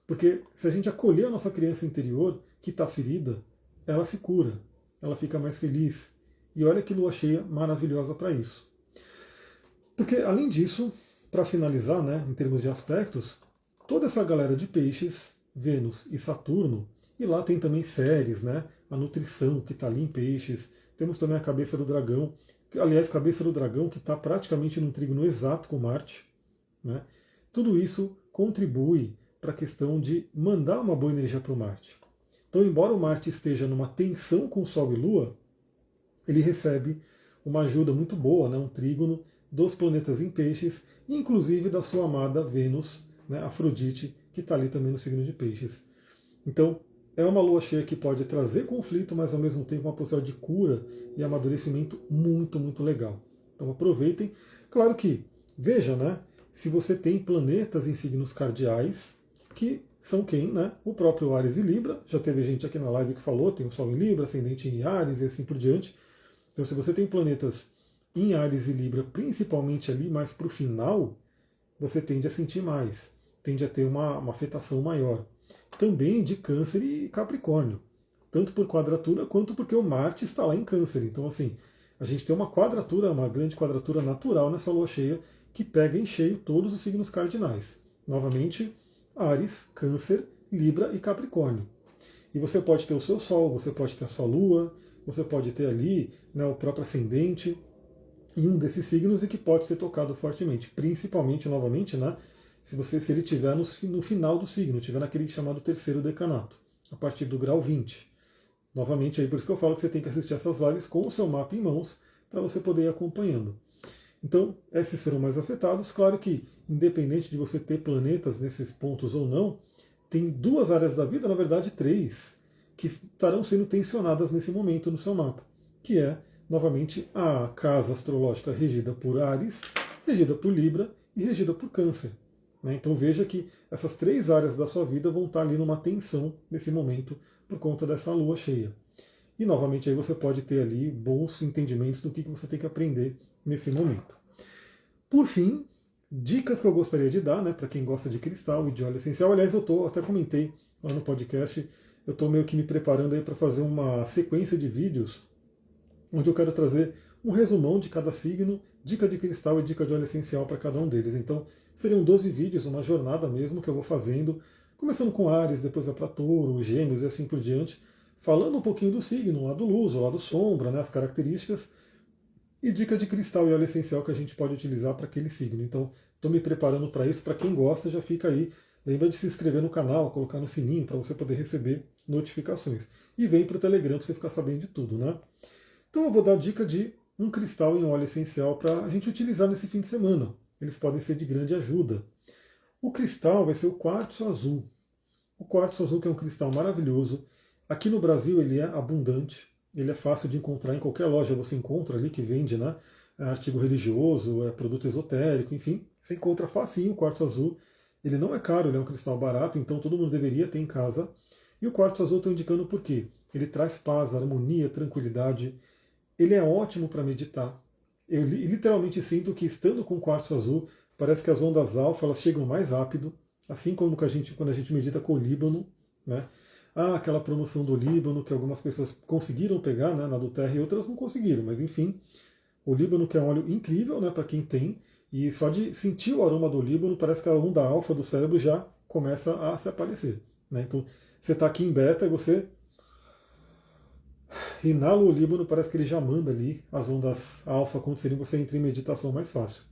porque se a gente acolher a nossa criança interior que está ferida, ela se cura, ela fica mais feliz. E olha que lua cheia maravilhosa para isso. Porque além disso, para finalizar, né, em termos de aspectos, toda essa galera de peixes, Vênus e Saturno, e lá tem também Ceres, né, a nutrição que está ali em peixes, temos também a cabeça do dragão, aliás, cabeça do dragão que está praticamente num trígono exato com Marte. Né? Tudo isso contribui para a questão de mandar uma boa energia para o Marte. Então, embora o Marte esteja numa tensão com Sol e Lua, ele recebe uma ajuda muito boa, né, um trígono dos planetas em peixes, inclusive da sua amada Vênus, né, Afrodite, que está ali também no signo de peixes. Então, é uma lua cheia que pode trazer conflito, mas ao mesmo tempo uma possibilidade de cura e amadurecimento muito, muito legal. Então aproveitem. Claro que, veja, né, se você tem planetas em signos cardeais, que são quem? Né? O próprio Áries e Libra. Já teve gente aqui na live que falou, tem o Sol em Libra, ascendente em Áries e assim por diante. Então se você tem planetas em Áries e Libra, principalmente ali mais para o final, você tende a sentir mais, tende a ter uma afetação maior. Também de Câncer e Capricórnio, tanto por quadratura quanto porque o Marte está lá em Câncer. Então, assim, a gente tem uma quadratura, uma grande quadratura natural nessa lua cheia que pega em cheio todos os signos cardinais. Novamente, Áries, Câncer, Libra e Capricórnio. E você pode ter o seu Sol, você pode ter a sua Lua, você pode ter ali, né, o próprio ascendente em um desses signos e que pode ser tocado fortemente, principalmente, novamente, né, se ele estiver no final do signo, estiver naquele chamado terceiro decanato, a partir do grau 20. Novamente, aí por isso que eu falo que você tem que assistir essas lives com o seu mapa em mãos, para você poder ir acompanhando. Então, esses serão mais afetados. Claro que, independente de você ter planetas nesses pontos ou não, tem duas áreas da vida, na verdade três, que estarão sendo tensionadas nesse momento no seu mapa, que é, novamente, a casa astrológica regida por Áries, regida por Libra e regida por Câncer. Então veja que essas três áreas da sua vida vão estar ali numa tensão nesse momento por conta dessa lua cheia. e novamente aí você pode ter ali bons entendimentos do que você tem que aprender nesse momento. Por fim, dicas que eu gostaria de dar, né, para quem gosta de cristal e de óleo essencial. Aliás, até comentei lá no podcast, eu estou meio que me preparando aí para fazer uma sequência de vídeos onde eu quero trazer um resumão de cada signo, dica de cristal e dica de óleo essencial para cada um deles. Então, seriam 12 vídeos, uma jornada mesmo que eu vou fazendo, começando com Áries, depois é para Touro, Gêmeos e assim por diante, falando um pouquinho do signo, o lado luz, o lado sombra, né, as características, e dica de cristal e óleo essencial que a gente pode utilizar para aquele signo. Então, estou me preparando para isso. Para quem gosta, já fica aí. Lembra de se inscrever no canal, colocar no sininho para você poder receber notificações. E vem para o Telegram para você ficar sabendo de tudo, né? Então eu vou dar dica de um cristal e um óleo essencial para a gente utilizar nesse fim de semana. Eles podem ser de grande ajuda. O cristal vai ser o quartzo azul. O quartzo azul que é um cristal maravilhoso. Aqui no Brasil ele é abundante. Ele é fácil de encontrar em qualquer loja, você encontra ali que vende, né? Artigo religioso, produto esotérico, enfim. Você encontra facinho o quartzo azul. Ele não é caro, ele é um cristal barato, então todo mundo deveria ter em casa. E o quartzo azul eu estou indicando por quê? Ele traz paz, harmonia, tranquilidade. Ele é ótimo para meditar. Eu literalmente sinto que estando com o quartzo azul, parece que as ondas alfa elas chegam mais rápido, assim como quando a gente medita com o Líbano, né? Aquela promoção do Líbano que algumas pessoas conseguiram pegar, né, na do Terra e outras não conseguiram, mas enfim, o Líbano que é um óleo incrível, né, para quem tem, e só de sentir o aroma do Líbano parece que a onda alfa do cérebro já começa a se aparecer, né? Então você está aqui em beta e você inala o Líbano, parece que ele já manda ali as ondas alfa acontecerem, você entra em meditação mais fácil.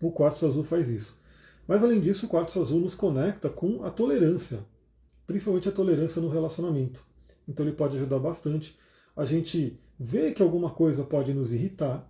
O quartzo azul faz isso. Mas além disso, o quartzo azul nos conecta com a tolerância, principalmente a tolerância no relacionamento. Então ele pode ajudar bastante. A gente vê que alguma coisa pode nos irritar,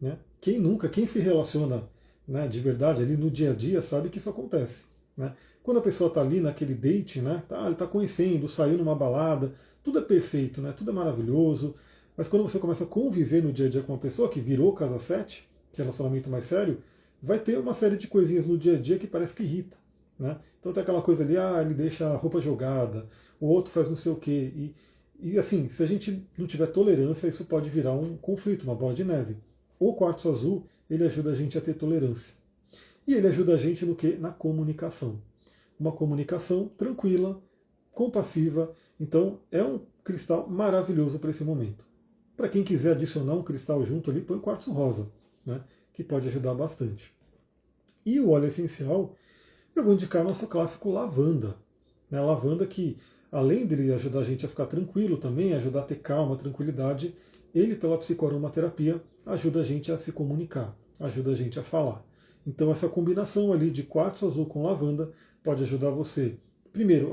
né? Quem se relaciona, né, de verdade ali no dia a dia sabe que isso acontece, né? Quando a pessoa está ali naquele date, né, ele está conhecendo, saiu numa balada, tudo é perfeito, né, tudo é maravilhoso, mas quando você começa a conviver no dia a dia com uma pessoa que virou casa 7, que é relacionamento mais sério, vai ter uma série de coisinhas no dia a dia que parece que irrita, né? Então tem aquela coisa ali, ele deixa a roupa jogada, o outro faz não sei o quê. E assim, se a gente não tiver tolerância, isso pode virar um conflito, uma bola de neve. O quartzo azul, ele ajuda a gente a ter tolerância. E ele ajuda a gente no quê? Na comunicação. Uma comunicação tranquila, compassiva. Então é um cristal maravilhoso para esse momento. Para quem quiser adicionar um cristal junto ali, põe quartzo rosa, né? Que pode ajudar bastante. E o óleo essencial, eu vou indicar nosso clássico lavanda. Né? Lavanda que, além dele ajudar a gente a ficar tranquilo também, ajudar a ter calma, tranquilidade, ele, pela psicoaromaterapia, ajuda a gente a se comunicar, ajuda a gente a falar. Então essa combinação ali de quartzo azul com lavanda pode ajudar você, primeiro,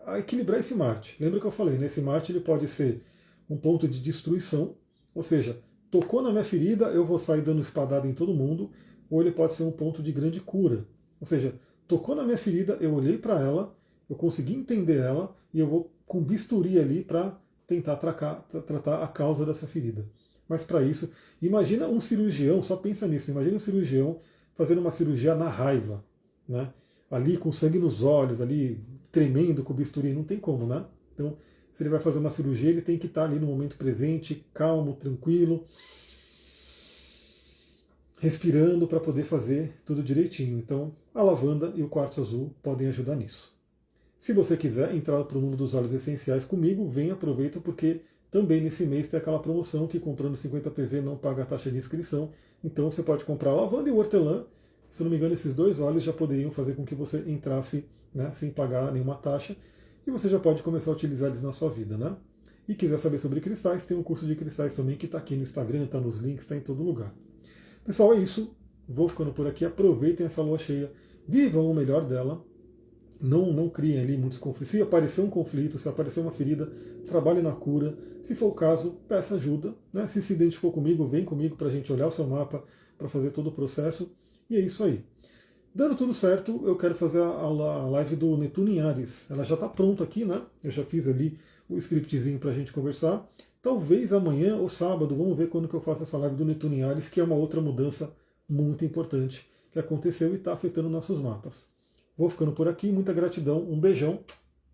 a equilibrar esse Marte. Lembra que eu falei, né? Esse Marte ele pode ser um ponto de destruição, ou seja, tocou na minha ferida, eu vou sair dando espadada em todo mundo, ou ele pode ser um ponto de grande cura. Ou seja, tocou na minha ferida, eu olhei para ela, eu consegui entender ela, e eu vou com bisturi ali para tentar tratar a causa dessa ferida. Mas para isso, imagina um cirurgião, só pensa nisso, imagina um cirurgião fazendo uma cirurgia na raiva, né? Ali com sangue nos olhos, ali tremendo com o bisturi, não tem como, né? Então, se ele vai fazer uma cirurgia, ele tem que estar ali no momento presente, calmo, tranquilo, respirando para poder fazer tudo direitinho. Então, a lavanda e o quartzo azul podem ajudar nisso. Se você quiser entrar para o mundo dos óleos essenciais comigo, vem, aproveita, porque também nesse mês tem aquela promoção que comprando 50 PV não paga a taxa de inscrição. Então você pode comprar a lavanda e o hortelã. Se não me engano, esses dois óleos já poderiam fazer com que você entrasse, né, sem pagar nenhuma taxa. E você já pode começar a utilizar eles na sua vida, né? E quiser saber sobre cristais, tem um curso de cristais também que está aqui no Instagram, está nos links, está em todo lugar. Pessoal, é isso. Vou ficando por aqui. Aproveitem essa lua cheia. Vivam o melhor dela. Não criem ali muitos conflitos. Se aparecer um conflito, se aparecer uma ferida, trabalhe na cura. Se for o caso, peça ajuda. Né? Se identificou comigo, vem comigo para a gente olhar o seu mapa, para fazer todo o processo. E é isso aí. Dando tudo certo, eu quero fazer a live do Netuno em Áries. Ela já está pronta aqui, né? Eu já fiz ali o scriptzinho para a gente conversar. Talvez amanhã ou sábado, vamos ver quando que eu faço essa live do Netuno em Áries, que é uma outra mudança muito importante que aconteceu e está afetando nossos mapas. Vou ficando por aqui, muita gratidão, um beijão,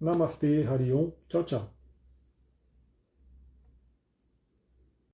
Namastê, Harion, tchau, tchau.